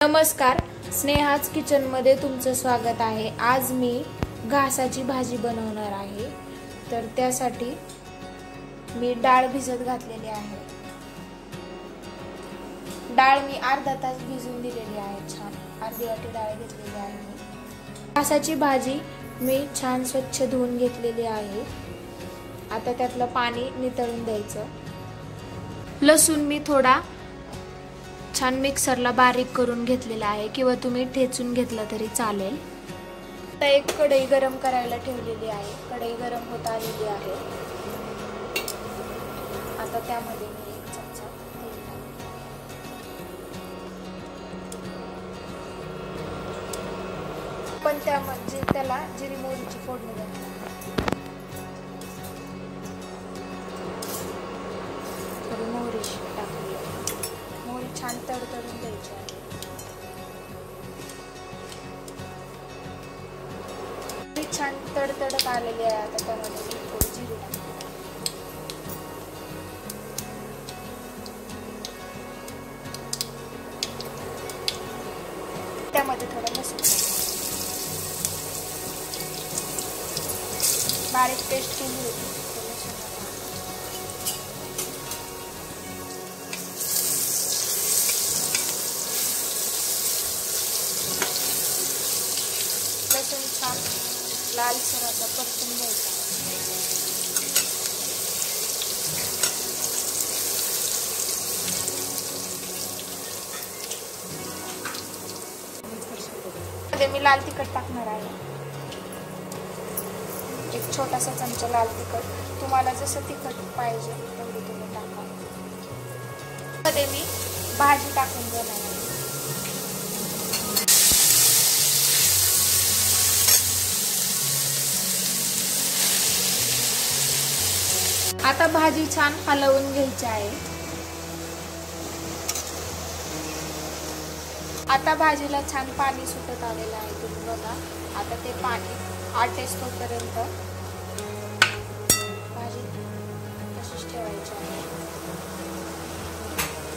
नमस्कार, स्नेहाज किचन मध्ये तुमचं स्वागत आहे। आज मी घासाची भाजी बनवणार आहे। तर त्यासाठी मी डाळ भिजत घातलेली आहे। डाळ मी अर्धा तास भिजवून दिलेली आहे। छान अर्धी वाटी डाळ घेतलेली आहे मी। घासाची भाजी मी छान स्वच्छ धुवून घेतलेली आहे। आता त्यातलं पाणी नितळून द्यायचं। लसूण मी थोडा छान मिक्सरला बारीक करून घेतलेला आहे किंवा तुम्ही ठेचून घेतला तरी चालेल। आता एक कढई गरम करायला ठेवलेली आहे। कढई गरम होत आलेली आहे। आता त्यामध्ये मी एक चमचा तेल टाकते। पण त्यामध्ये त्याला जिरी मोहरीची फोडणी द्यायची। थोडी मोहरी टाकली। मोहरी छान तडतडून द्यायची आहे। छान तडतडत आलेली आहे। आता त्यामध्ये थोडी जिरे टाकते। त्यामध्ये थोडं लसूण बारीक पेस्ट केली होती। लसूण छान लालसर आता परतून घ्यायचा। मध्ये मी लाल तिखट टाकणार आहे। एक छोटासा चमचा लाल तिखट। तुम्हाला जसं तिखट पाहिजे तेवढं तुम्ही टाका। मध्ये मी भाजी टाकून घेणार आहे। आता भाजी छान हलवून घ्यायची आहे। आता भाजीला छान पाणी सुटत आलेलं आहे। तुम्ही बघा, आता ते पाणी आटेस तोपर्यंत भाजी तशीच ठेवायची आहे।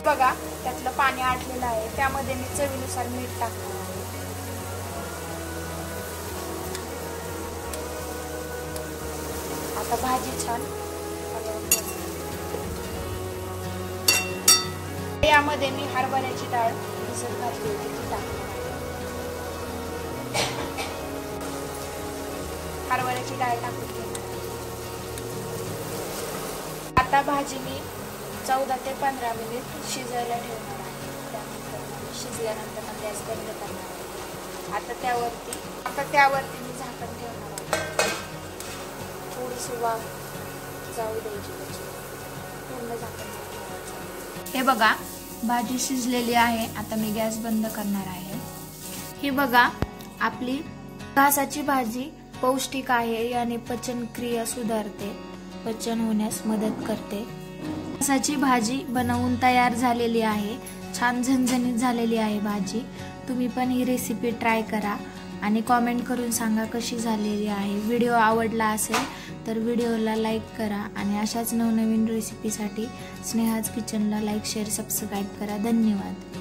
बघा, त्यातलं पाणी आटलेलं आहे। त्यामध्ये मी चवीनुसार मीठ टाकणार आहे। आता भाजी छान यामध्ये मी हरभऱ्याची डाळ भिजत घातली होती ती टाकणार आहे। हरभऱ्याची डाळ टाकून घेणार। आता भाजी मी 14 ते 15 मिनिट शिजायला ठेवणार आहे। त्यानंतर शिजल्यानंतर गॅस बंद करणार आहे। आता त्यावरती मी झाकण ठेवणार आहे। थोडीशी वाफ जाऊ द्यायची त्याची। पूर्ण झाकण ठेवायचं। हे बघा, भाजी शिजलेली आहे। आता मी गॅस बंद करणार आहे। ही बघा, आपली घासाची भाजी पौष्टिक आहे। याने पचन क्रिया सुधारते, पचन होण्यास मदत करते। घासाची भाजी बनवून तयार झालेली आहे। छान झणझणीत झालेली आहे भाजी। तुम्ही पण ही रेसिपी ट्राय करा आणि कमेंट करून सांगा कशी झालेली आहे। व्हिडिओ आवडला असेल तर व्हिडिओला लाईक करा आणि अशाच नवनवीन रेसिपीसाठी स्नेहाज किचनला लाईक, शेअर, सबस्क्राईब करा। धन्यवाद।